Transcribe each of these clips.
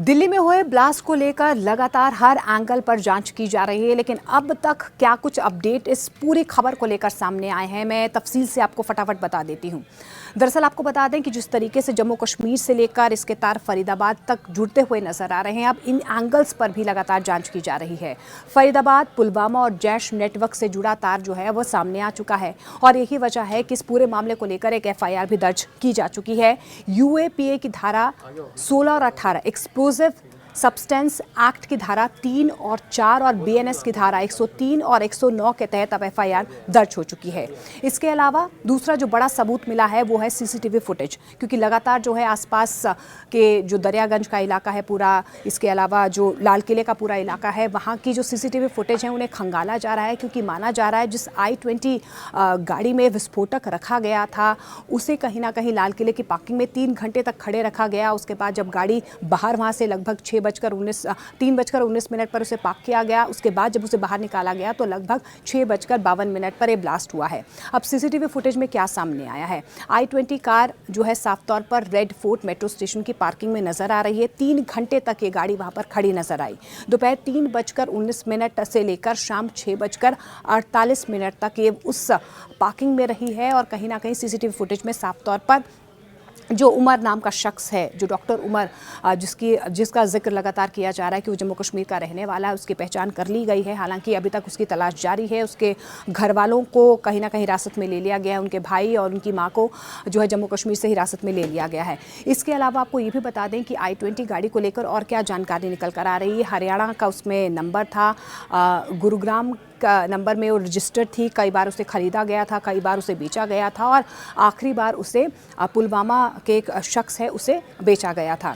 दिल्ली में हुए ब्लास्ट को लेकर लगातार हर एंगल पर जांच की जा रही है, लेकिन अब तक क्या कुछ अपडेट इस पूरी खबर को लेकर सामने आए हैं, मैं तफसील से आपको फटाफट बता देती हूं। दरअसल आपको बता दें कि जिस तरीके से जम्मू कश्मीर से लेकर इसके तार फरीदाबाद तक जुड़ते हुए नजर आ रहे हैं, अब इन एंगल्स पर भी लगातार जांच की जा रही है। फरीदाबाद, पुलवामा और जैश नेटवर्क से जुड़ा तार जो है वो सामने आ चुका है और यही वजह है कि इस पूरे मामले को लेकर एक FIR भी दर्ज की जा चुकी है। UAPA की धारा 16 और 18 एक्सप्लोजिव सब्सटेंस एक्ट की धारा 3 और 4 और BNS की धारा 103 और 109 के तहत अब FIR दर्ज हो चुकी है। इसके अलावा दूसरा जो बड़ा सबूत मिला है वो है CCTV फुटेज, क्योंकि लगातार जो है आसपास के जो दरियागंज का इलाका है पूरा, इसके अलावा जो लाल किले का पूरा इलाका है, वहाँ की जो CCTV फुटेज है उन्हें खंगाला जा रहा है, क्योंकि माना जा रहा है जिस I-20 गाड़ी में विस्फोटक रखा गया था उसे कहीं ना कहीं लाल किले की पार्किंग में 3 घंटे तक खड़े रखा गया। उसके बाद जब गाड़ी बाहर वहाँ से लगभग 3:19 पर उसे पार्क किया गया, उसके बाद जब उसे बाहर निकाला गया तो लगभग 6:52 पर ये ब्लास्ट हुआ है। अब CCTV फुटेज में क्या सामने आया है? I-20 कार जो है साफ तौर पर रेड फोर्ट मेट्रो स्टेशन की पार्किंग में नजर आ रही है। 3 घंटे तक ये गाड़ी वहां पर खड़ी नजर आई। दोपहर 3:19 से लेकर शाम 6:48 तक ये उस पार्किंग में रही है और कहीं ना कहीं CCTV फुटेज में साफ तौर पर जो उमर नाम का शख्स है, जो डॉक्टर उमर जिसका जिक्र लगातार किया जा रहा है कि वो जम्मू कश्मीर का रहने वाला है, उसकी पहचान कर ली गई है। हालांकि अभी तक उसकी तलाश जारी है। उसके घर वालों को कहीं ना कहीं हिरासत में ले लिया गया है, उनके भाई और उनकी मां को जो है जम्मू कश्मीर से हिरासत में ले लिया गया है। इसके अलावा आपको ये भी बता दें कि I-20 गाड़ी को लेकर और क्या जानकारी निकल कर आ रही है। हरियाणा का उसमें नंबर था, गुरुग्राम का नंबर में वो रजिस्टर्ड थी, कई बार उसे खरीदा गया था, कई बार उसे बेचा गया था और आखिरी बार उसे पुलवामा के एक शख्स है उसे बेचा गया था।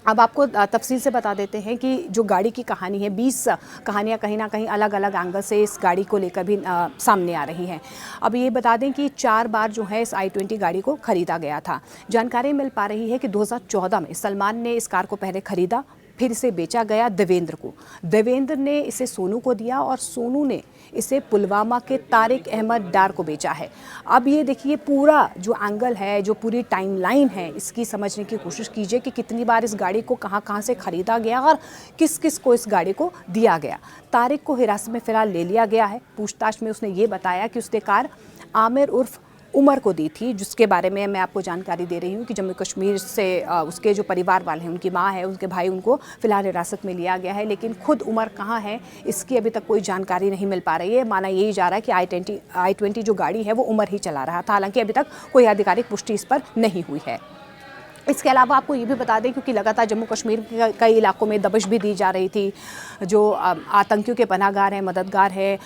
अब आपको तफसील से बता देते हैं कि जो गाड़ी की कहानी है, 20 कहानियां कहीं ना कहीं अलग अलग एंगल से इस गाड़ी को लेकर भी सामने आ रही हैं। अब ये बता दें कि 4 बार जो है इस I-20 गाड़ी को खरीदा गया था। जानकारी मिल पा रही है कि 2014 में सलमान ने इस कार को पहले खरीदा, फिर इसे बेचा गया देवेंद्र को। देवेंद्र ने इसे सोनू को दिया और सोनू ने इसे पुलवामा के तारिक अहमद डार को बेचा है। अब ये देखिए पूरा जो एंगल है, जो पूरी टाइमलाइन है, इसकी समझने की कोशिश कीजिए कि कितनी बार इस गाड़ी को कहां कहां से खरीदा गया और किस किस को इस गाड़ी को दिया गया। तारिक को हिरासत में फिलहाल ले लिया गया है। पूछताछ में उसने ये बताया कि उसने कार आमिर उर्फ उमर को दी थी, जिसके बारे में मैं आपको जानकारी दे रही हूँ कि जम्मू कश्मीर से उसके जो परिवार वाले हैं, उनकी माँ है, उनके भाई, उनको फिलहाल हिरासत में लिया गया है। लेकिन खुद उमर कहाँ है इसकी अभी तक कोई जानकारी नहीं मिल पा रही है। माना यही जा रहा है कि I-20 जो गाड़ी है वो उमर ही चला रहा था। हालांकि अभी तक कोई आधिकारिक पुष्टि इस पर नहीं हुई है। इसके अलावा आपको ये भी बता दें, क्योंकि लगातार जम्मू कश्मीर के कई इलाकों में दबिश भी दी जा रही थी, जो आतंकियों के पनाहगार हैं, मददगार हैं,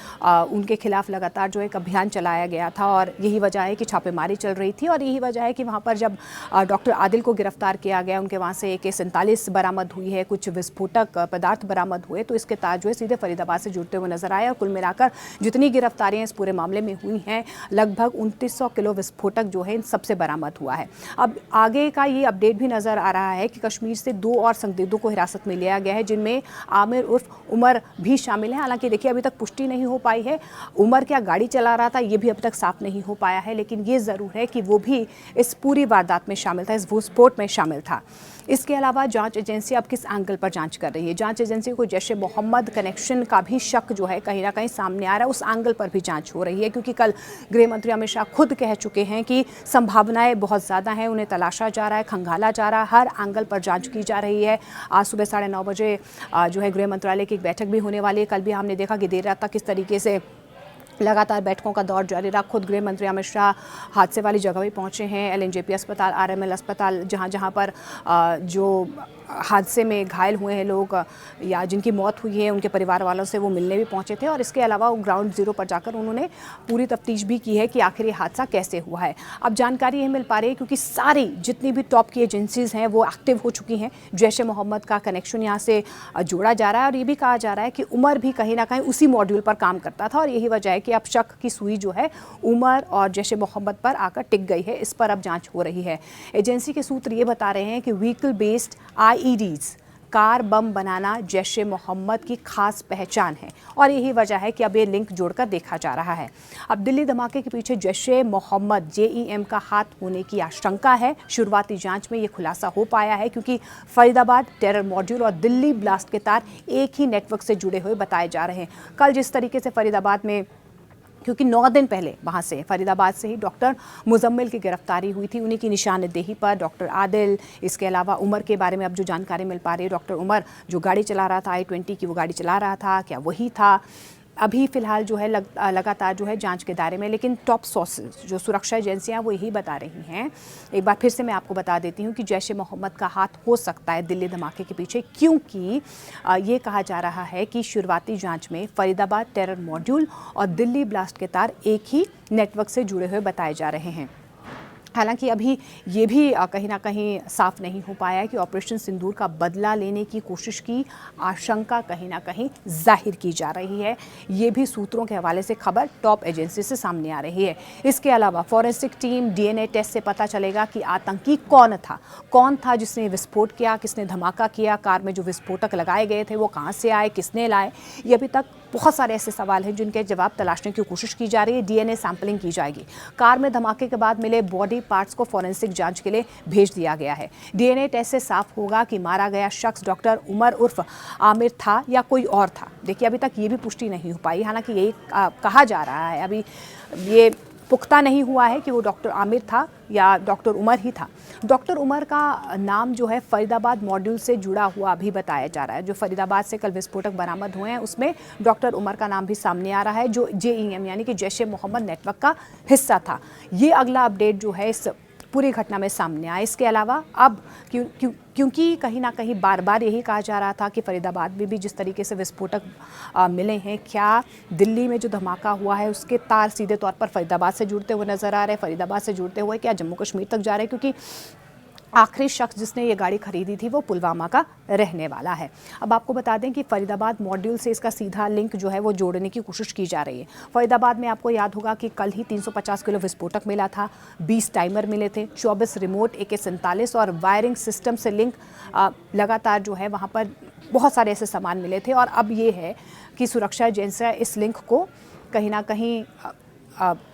उनके खिलाफ लगातार जो एक अभियान चलाया गया था और यही वजह है कि छापेमारी चल रही थी और यही वजह है कि वहाँ पर जब डॉक्टर आदिल को गिरफ्तार किया गया, उनके वहाँ से AK-47 बरामद हुई है, कुछ विस्फोटक पदार्थ बरामद हुए, तो इसके तार जो है सीधे फरीदाबाद से जुड़ते हुए नजर आए और कुल मिलाकर जितनी गिरफ्तारियाँ इस पूरे मामले में हुई हैं, लगभग 2900 किलो विस्फोटक जो है इन सबसे बरामद हुआ है। अब आगे का ये अपडेट भी नजर आ रहा है कि कश्मीर से 2 और संदिग्धों को हिरासत में लिया गया है, जिनमें आमिर उर्फ उमर भी शामिल है। हालांकि देखिए अभी तक पुष्टि नहीं हो पाई है, उमर क्या गाड़ी चला रहा था ये भी अभी तक साफ नहीं हो पाया है, लेकिन ये जरूर है कि वो भी इस पूरी वारदात में शामिल था, इस विस्फोट में शामिल था। इसके अलावा जांच एजेंसी अब किस एंगल पर जांच कर रही है? जांच एजेंसी को जैश ए मोहम्मद कनेक्शन का भी शक जो है कहीं ना कहीं सामने आ रहा है, उस एंगल पर भी जांच हो रही है, क्योंकि कल गृह मंत्री अमित शाह खुद कह चुके हैं कि संभावनाएं बहुत ज़्यादा हैं, उन्हें तलाशा जा रहा है, खंगाला जा रहा है, हर एंगल पर जांच की जा रही है। आज सुबह 9:30 बजे जो है गृह मंत्रालय की एक बैठक भी होने वाली है। कल भी हमने देखा कि देर रात तक किस तरीके से लगातार बैठकों का दौर जारी रहा। खुद गृह मंत्री अमित शाह हादसे वाली जगह भी पहुंचे हैं, LNJP अस्पताल, RML अस्पताल, जहां पर जो हादसे में घायल हुए हैं लोग या जिनकी मौत हुई है, उनके परिवार वालों से वो मिलने भी पहुंचे थे और इसके अलावा वो ग्राउंड ज़ीरो पर जाकर उन्होंने पूरी तफ्तीश भी की है कि आखिर ये हादसा कैसे हुआ है। अब जानकारी ये मिल पा रही है क्योंकि सारी जितनी भी टॉप की एजेंसीज़ हैं वो एक्टिव हो चुकी हैं। जैश ए मोहम्मद का कनेक्शन यहाँ से जोड़ा जा रहा है और ये भी कहा जा रहा है कि उमर भी कहीं ना कहीं उसी मॉड्यूल पर काम करता था और यही वजह है कि अब शक की सुई जो है उमर और जैश ए मोहम्मद पर आकर टिक गई है। इस पर अब जाँच हो रही है। एजेंसी के सूत्र ये बता रहे हैं कि vehicle based IEDs car bomb बनाना जैश ए मोहम्मद की खास पहचान है और यही वजह है कि अब ये लिंक जोड़कर देखा जा रहा है। अब दिल्ली धमाके के पीछे जैश ए मोहम्मद JEM का हाथ होने की आशंका है। शुरुआती जांच में ये खुलासा हो पाया है क्योंकि फरीदाबाद टेरर मॉड्यूल और दिल्ली ब्लास्ट के तार एक ही नेटवर्क से जुड़े हुए बताए जा रहे हैं। कल जिस तरीके से फरीदाबाद में, क्योंकि 9 दिन पहले वहाँ से फरीदाबाद से ही डॉक्टर मुजम्मिल की गिरफ्तारी हुई थी, उन्हीं की निशानदेही पर डॉक्टर आदिल, इसके अलावा उमर के बारे में अब जो जानकारी मिल पा रही है, डॉक्टर उमर जो गाड़ी चला रहा था I-20 की, वो गाड़ी चला रहा था, क्या वही था? अभी फिलहाल जो है लगातार जो है जांच के दायरे में, लेकिन टॉप सोर्सेज जो सुरक्षा एजेंसियां वो यही बता रही हैं। एक बार फिर से मैं आपको बता देती हूं कि जैश ए मोहम्मद का हाथ हो सकता है दिल्ली धमाके के पीछे, क्योंकि ये कहा जा रहा है कि शुरुआती जांच में फरीदाबाद टेरर मॉड्यूल और दिल्ली ब्लास्ट के तार एक ही नेटवर्क से जुड़े हुए बताए जा रहे हैं। हालांकि अभी ये भी कहीं ना कहीं साफ नहीं हो पाया है कि ऑपरेशन सिंदूर का बदला लेने की कोशिश की आशंका कहीं ना कहीं जाहिर की जा रही है। ये भी सूत्रों के हवाले से खबर टॉप एजेंसी से सामने आ रही है। इसके अलावा फॉरेंसिक टीम DNA टेस्ट से पता चलेगा कि आतंकी कौन था जिसने विस्फोट किया, किसने धमाका किया, कार में जो विस्फोटक लगाए गए थे वो कहाँ से आए, किसने लाए। ये अभी तक बहुत सारे ऐसे सवाल हैं जिनके जवाब तलाशने की कोशिश की जा रही है। DNA सैंपलिंग की जाएगी। कार में धमाके के बाद मिले बॉडी पार्ट्स को फॉरेंसिक जांच के लिए भेज दिया गया है। DNA टेस्ट से साफ होगा कि मारा गया शख्स डॉक्टर उमर उर्फ आमिर था या कोई और था। देखिए, अभी तक ये भी पुष्टि नहीं हो पाई, हालांकि यही कहा जा रहा है। अभी ये पुख्ता नहीं हुआ है कि वो डॉक्टर आमिर था या डॉक्टर उमर ही था। डॉक्टर उमर का नाम जो है फरीदाबाद मॉड्यूल से जुड़ा हुआ भी बताया जा रहा है। जो फरीदाबाद से कल विस्फोटक बरामद हुए हैं उसमें डॉक्टर उमर का नाम भी सामने आ रहा है, जो JEM यानी कि जैश ए मोहम्मद नेटवर्क का हिस्सा था। ये अगला अपडेट जो है इस पूरी घटना में सामने आया। इसके अलावा अब क्योंकि कहीं ना कहीं बार बार यही कहा जा रहा था कि फरीदाबाद में भी जिस तरीके से विस्फोटक मिले हैं, क्या दिल्ली में जो धमाका हुआ है उसके तार सीधे तौर पर फरीदाबाद से जुड़ते हुए नजर आ रहे हैं, फरीदाबाद से जुड़ते हुए क्या जम्मू कश्मीर तक जा रहे हैं, क्योंकि आखिरी शख्स जिसने ये गाड़ी खरीदी थी वो पुलवामा का रहने वाला है। अब आपको बता दें कि फरीदाबाद मॉड्यूल से इसका सीधा लिंक जो है वो जोड़ने की कोशिश की जा रही है। फरीदाबाद में आपको याद होगा कि कल ही 350 किलो विस्फोटक मिला था, 20 टाइमर मिले थे, 24 रिमोट AK-47 और वायरिंग सिस्टम से लिंक लगातार जो है वहाँ पर बहुत सारे ऐसे सामान मिले थे। और अब ये है कि सुरक्षा एजेंसियाँ इस लिंक को कहीं ना कहीं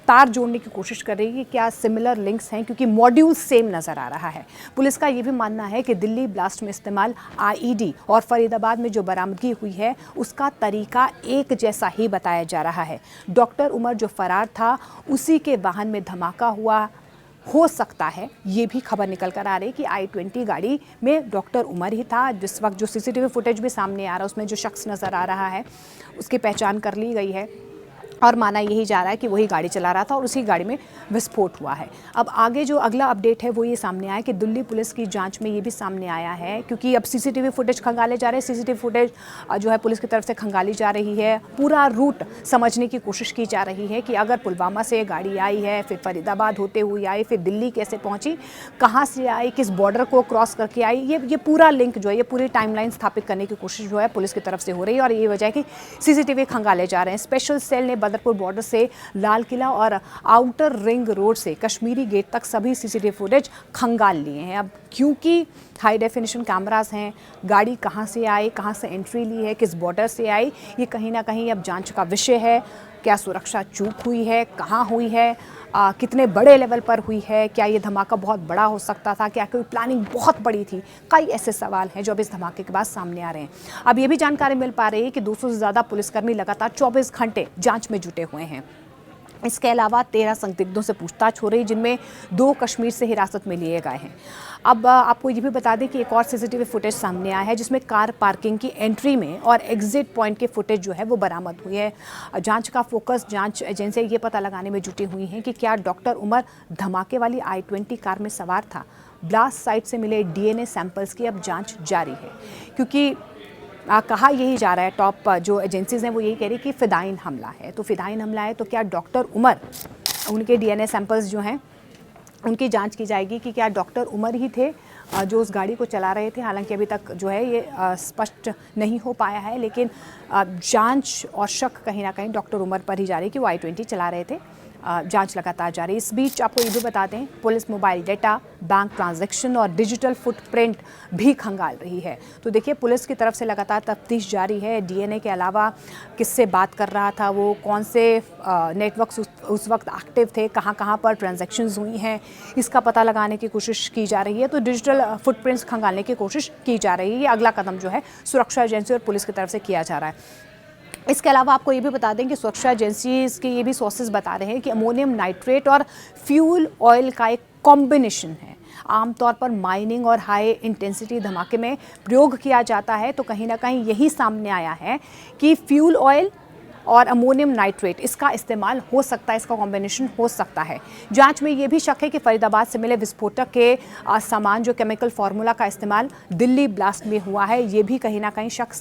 तार जोड़ने की कोशिश कर रही है कि क्या सिमिलर लिंक्स हैं, क्योंकि मॉड्यूल सेम नज़र आ रहा है। पुलिस का ये भी मानना है कि दिल्ली ब्लास्ट में इस्तेमाल IED और फरीदाबाद में जो बरामदगी हुई है उसका तरीका एक जैसा ही बताया जा रहा है। डॉक्टर उमर जो फरार था उसी के वाहन में धमाका हुआ हो सकता है। ये भी खबर निकल कर आ रही है कि I-20 गाड़ी में डॉक्टर उमर ही था। जिस वक्त जो CCTV फुटेज भी सामने आ रहा है उसमें जो शख्स नज़र आ रहा है उसकी पहचान कर ली गई है और माना यही जा रहा है कि वही गाड़ी चला रहा था और उसी गाड़ी में विस्फोट हुआ है। अब आगे जो अगला अपडेट है वो ये सामने आया कि दिल्ली पुलिस की जांच में ये भी सामने आया है, क्योंकि अब CCTV फुटेज खंगाले जा रहे हैं। CCTV फुटेज जो है पुलिस की तरफ से खंगाली जा रही है। पूरा रूट समझने की कोशिश की जा रही है कि अगर पुलवामा से गाड़ी आई है, फिर फरीदाबाद होते हुए आई, फिर दिल्ली कैसे पहुँची, कहाँ से आई, किस बॉर्डर को क्रॉस करके आई, ये पूरा लिंक जो है, ये पूरी टाइमलाइन स्थापित करने की कोशिश जो है पुलिस की तरफ से हो रही है। और ये वजह है कि CCTV खंगाले जा रहे हैं। स्पेशल सेल ने बदरपुर बॉर्डर से लाल किला और आउटर रिंग रोड से कश्मीरी गेट तक सभी CCTV फुटेज खंगाल लिए हैं। अब क्योंकि हाई डेफिनेशन कैमरास हैं, गाड़ी कहां से आई, कहां से एंट्री ली है, किस बॉर्डर से आई, ये कहीं ना कहीं अब जांच का विषय है। क्या सुरक्षा चूक हुई है, कहां हुई है, कितने बड़े लेवल पर हुई है, क्या ये धमाका बहुत बड़ा हो सकता था, क्या कोई प्लानिंग बहुत बड़ी थी। कई ऐसे सवाल हैं जो अब इस धमाके के बाद सामने आ रहे हैं। अब ये भी जानकारी मिल पा रही है कि 200 से ज़्यादा पुलिसकर्मी लगातार 24 घंटे जांच में जुटे हुए हैं। इसके अलावा 13 संदिग्धों से पूछताछ हो रही, जिनमें 2 कश्मीर से हिरासत में लिए गए हैं। अब आपको ये भी बता दें कि एक और CCTV फुटेज सामने आया है जिसमें कार पार्किंग की एंट्री में और एग्जिट पॉइंट के फुटेज जो है वो बरामद हुई है। जांच का फोकस जांच एजेंसियां ये पता लगाने में जुटी हुई हैं कि क्या डॉक्टर उमर धमाके वाली I-20 कार में सवार था। ब्लास्ट साइट से मिले DNA सैंपल्स की अब जाँच जारी है, क्योंकि कहा यही जा रहा है, टॉप जो एजेंसीज हैं वो यही कह रही कि फ़िदाइन हमला है। तो फ़िदाइन हमला है तो क्या डॉक्टर उमर, उनके DNA सैंपल्स जो हैं उनकी जांच की जाएगी कि क्या डॉक्टर उमर ही थे जो उस गाड़ी को चला रहे थे। हालांकि अभी तक जो है ये स्पष्ट नहीं हो पाया है, लेकिन जांच और शक कहीं ना कहीं डॉक्टर उमर पर ही जा रही है कि वो I-20 चला रहे थे। जांच लगातार जारी। इस बीच आपको ये भी बता दें, police mobile data, bank transaction और डिजिटल फुटप्रिंट भी खंगाल रही है। तो देखिए, पुलिस की तरफ से लगातार तफ्तीश जारी है। डीएनए के अलावा किससे बात कर रहा था वो, कौन से नेटवर्क्स उस वक्त एक्टिव थे, कहाँ कहाँ पर ट्रांजैक्शंस हुई हैं, इसका पता लगाने की कोशिश की जा रही है। तो डिजिटल फुटप्रिंट्स खंगालने की कोशिश की जा रही है। ये अगला कदम जो है सुरक्षा एजेंसी और पुलिस की तरफ से किया जा रहा है। इसके अलावा आपको ये भी बता दें कि सुरक्षा एजेंसीज के ये भी सोर्सेज बता रहे हैं कि अमोनियम नाइट्रेट और फ्यूल ऑयल का एक कॉम्बिनेशन है। आमतौर पर माइनिंग और हाई इंटेंसिटी धमाके में प्रयोग किया जाता है। तो कहीं ना कहीं यही सामने आया है कि फ्यूल ऑयल और अमोनियम नाइट्रेट इसका इस्तेमाल हो सकता है, इसका कॉम्बिनेशन हो सकता है। जांच में ये भी शक है कि फरीदाबाद से मिले विस्फोटक के सामान जो केमिकल फार्मूला का इस्तेमाल दिल्ली ब्लास्ट में हुआ है, ये भी कहीं ना कहीं शक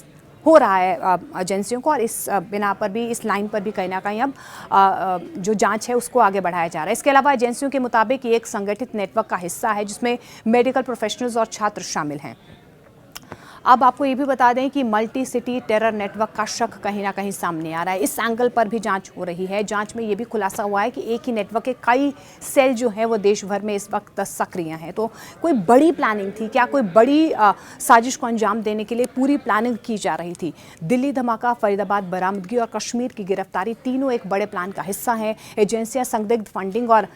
हो रहा है एजेंसियों को। और इस बिना पर भी, इस लाइन पर भी कहीं ना कहीं अब जो जांच है उसको आगे बढ़ाया जा रहा है। इसके अलावा एजेंसियों के मुताबिक ये एक संगठित नेटवर्क का हिस्सा है जिसमें मेडिकल प्रोफेशनल्स और छात्र शामिल हैं। अब आपको ये भी बता दें कि मल्टी सिटी टेरर नेटवर्क का शक कहीं ना कहीं सामने आ रहा है। इस एंगल पर भी जांच हो रही है। जांच में ये भी खुलासा हुआ है कि एक ही नेटवर्क के कई सेल जो है वो देश भर में इस वक्त सक्रिय हैं। तो कोई बड़ी प्लानिंग थी क्या, कोई बड़ी साजिश को अंजाम देने के लिए पूरी प्लानिंग की जा रही थी? दिल्ली धमाका, फरीदाबाद बरामदगी और कश्मीर की गिरफ्तारी तीनों एक बड़े प्लान का हिस्सा हैं। एजेंसियां संदिग्ध फंडिंग और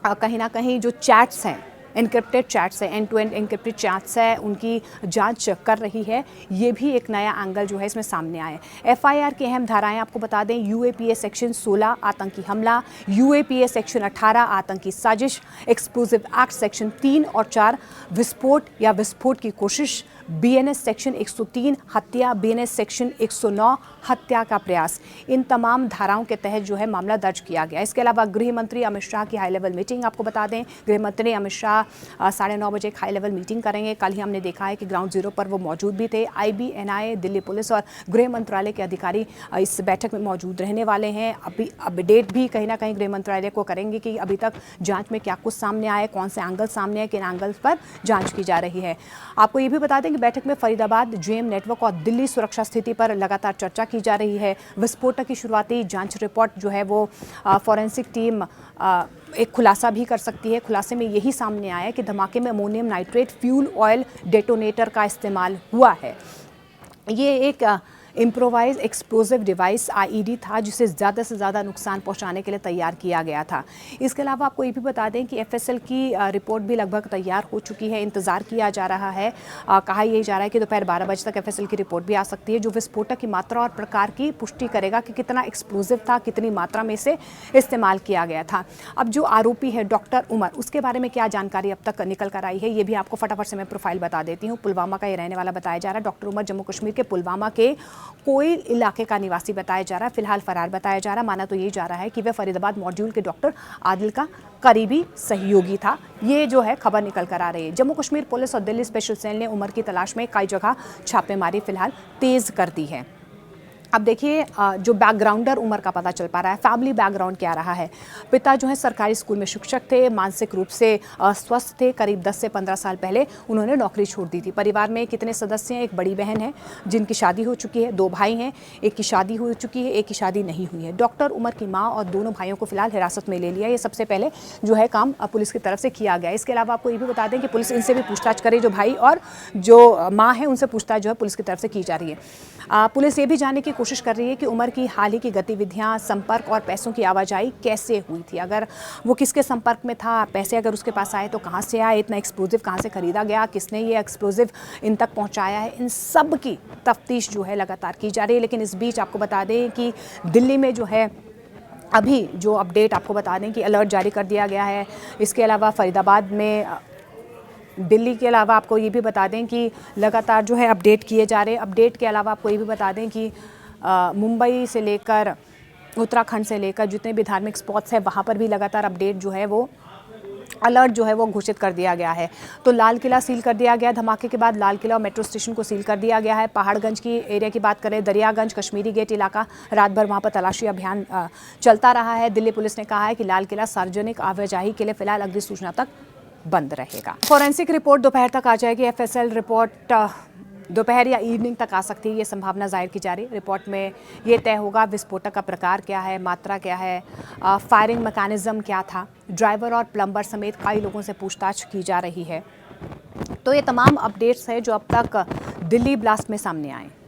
कहीं ना कहीं जो चैट्स हैं, एनक्रिप्टेड चैट्स है, end to end encrypted chats है, उनकी जांच कर रही है। ये भी एक नया एंगल जो है इसमें सामने आया है। एफआईआर की अहम धाराएं आपको बता दें, यूएपीए सेक्शन 16 आतंकी हमला, यूएपीए सेक्शन 18 आतंकी साजिश, एक्सप्लोजिव एक्ट सेक्शन 3 और 4 विस्फोट या विस्फोट की कोशिश, बीएनएस सेक्शन 103 हत्या, बीएनएस सेक्शन 109 हत्या का प्रयास। इन तमाम धाराओं के तहत जो है मामला दर्ज किया गया। इसके अलावा गृह मंत्री अमित शाह की हाई लेवल मीटिंग आपको बता दें, गृह मंत्री अमित शाह 9:30 बजे एक हाई लेवल मीटिंग करेंगे। कल ही हमने देखा है कि ग्राउंड जीरो पर वो मौजूद भी थे। आईबी, एनआईए, दिल्ली पुलिस और गृह मंत्रालय के अधिकारी इस बैठक में मौजूद रहने वाले हैं। अभी अपडेट भी कहीं ना कहीं गृह मंत्रालय को करेंगे कि अभी तक जांच में क्या कुछ सामने आया, कौन से एंगल सामने आए, किन एंगल्स पर जांच की जा रही है। आपको ये भी बता दें कि बैठक में फरीदाबाद, जेएम नेटवर्क और दिल्ली सुरक्षा स्थिति पर लगातार चर्चा की जा रही है। विस्फोटक की शुरुआती जांच रिपोर्ट जो है वो फॉरेंसिक टीम एक खुलासा भी कर सकती है। खुलासे में यही सामने आया है कि धमाके में ammonium nitrate fuel oil detonator का इस्तेमाल हुआ है। ये एक इम्प्रोवाइज एक्सप्लोजिव डिवाइस आईईडी था जिसे ज़्यादा से ज़्यादा नुकसान पहुंचाने के लिए तैयार किया गया था। इसके अलावा आपको ये भी बता दें कि एफएसएल की रिपोर्ट भी लगभग तैयार हो चुकी है। इंतज़ार किया जा रहा है, कहा यही जा रहा है कि दोपहर 12 बजे तक एफएसएल की रिपोर्ट भी आ सकती है जो विस्फोटक की मात्रा और प्रकार की पुष्टि करेगा कि कितना एक्सप्लोजिव था, कितनी मात्रा में इसे इस्तेमाल किया गया था। अब जो आरोपी है डॉक्टर उमर, उसके बारे में क्या जानकारी अब तक निकल कर आई है, ये भी आपको फटाफट से मैं प्रोफाइल बता देती हूँ। पुलवामा का ये रहने वाला बताया जा रहा है। डॉक्टर उमर जम्मू कश्मीर के पुलवामा के कोई इलाके का निवासी बताया जा रहा है। फिलहाल फरार बताया जा रहा है। माना तो ये जा रहा है कि वह फरीदाबाद मॉड्यूल के डॉक्टर आदिल का करीबी सहयोगी था। ये जो है खबर निकल कर आ रही है। जम्मू कश्मीर पुलिस और दिल्ली स्पेशल सेल ने उमर की तलाश में कई जगह छापेमारी फिलहाल तेज कर दी है। अब देखिए, जो बैकग्राउंडर उमर का पता चल पा रहा है, फैमिली बैकग्राउंड क्या रहा है। पिता जो है सरकारी स्कूल में शिक्षक थे, मानसिक रूप से अस्वस्थ थे। करीब 10 से 15 साल पहले उन्होंने नौकरी छोड़ दी थी। परिवार में कितने सदस्य हैं? एक बड़ी बहन है जिनकी शादी हो चुकी है, 2 भाई हैं, एक की शादी हो चुकी है, एक की शादी नहीं हुई है। डॉक्टर उमर की माँ और दोनों भाइयों को फिलहाल हिरासत में ले लिया। ये सबसे पहले जो है काम पुलिस की तरफ से किया गया। इसके अलावा आपको ये भी बता दें कि पुलिस इनसे भी पूछताछ करे, जो भाई और जो माँ है उनसे पूछताछ जो है पुलिस की तरफ से की जा रही है। पुलिस ये भी जानने की कोशिश कर रही है कि उमर की हाल ही की गतिविधियां, संपर्क और पैसों की आवाजाही कैसे हुई थी। अगर वो किसके संपर्क में था, पैसे अगर उसके पास आए तो कहां से आए, इतना एक्सप्लोजिव कहां से खरीदा गया, किसने ये एक्सप्लोजिव इन तक पहुंचाया है, इन सब की तफ्तीश जो है लगातार की जा रही है। लेकिन इस बीच आपको बता दें कि दिल्ली में जो है अभी जो अपडेट आपको बता दें कि अलर्ट जारी कर दिया गया है। इसके अलावा फरीदाबाद में, दिल्ली के अलावा आपको ये भी बता दें कि लगातार जो है अपडेट किए जा रहे हैं। अपडेट के अलावा आपको ये भी बता दें कि मुंबई से लेकर उत्तराखंड से लेकर जितने भी धार्मिक स्पॉट्स हैं वहाँ पर भी लगातार अपडेट जो है वो अलर्ट जो है वो घोषित कर दिया गया है। तो लाल किला सील कर दिया गया। धमाके के बाद लाल किला और मेट्रो स्टेशन को सील कर दिया गया है। पहाड़गंज की एरिया की बात करें, दरियागंज, कश्मीरी गेट इलाका, रात भर वहाँ पर तलाशी अभियान चलता रहा है। दिल्ली पुलिस ने कहा है कि लाल किला सार्वजनिक आवाजाही के लिए फिलहाल अगली सूचना तक बंद रहेगा। फॉरेंसिक रिपोर्ट दोपहर तक आ जाएगी। एफएसएल रिपोर्ट दोपहर या इवनिंग तक आ सकती है, ये संभावना जाहिर की जा रही है। रिपोर्ट में ये तय होगा विस्फोटक का प्रकार क्या है, मात्रा क्या है, फायरिंग मैकेनिज्म क्या था। ड्राइवर और प्लम्बर समेत कई लोगों से पूछताछ की जा रही है। तो ये तमाम अपडेट्स है जो अब तक दिल्ली ब्लास्ट में सामने आए।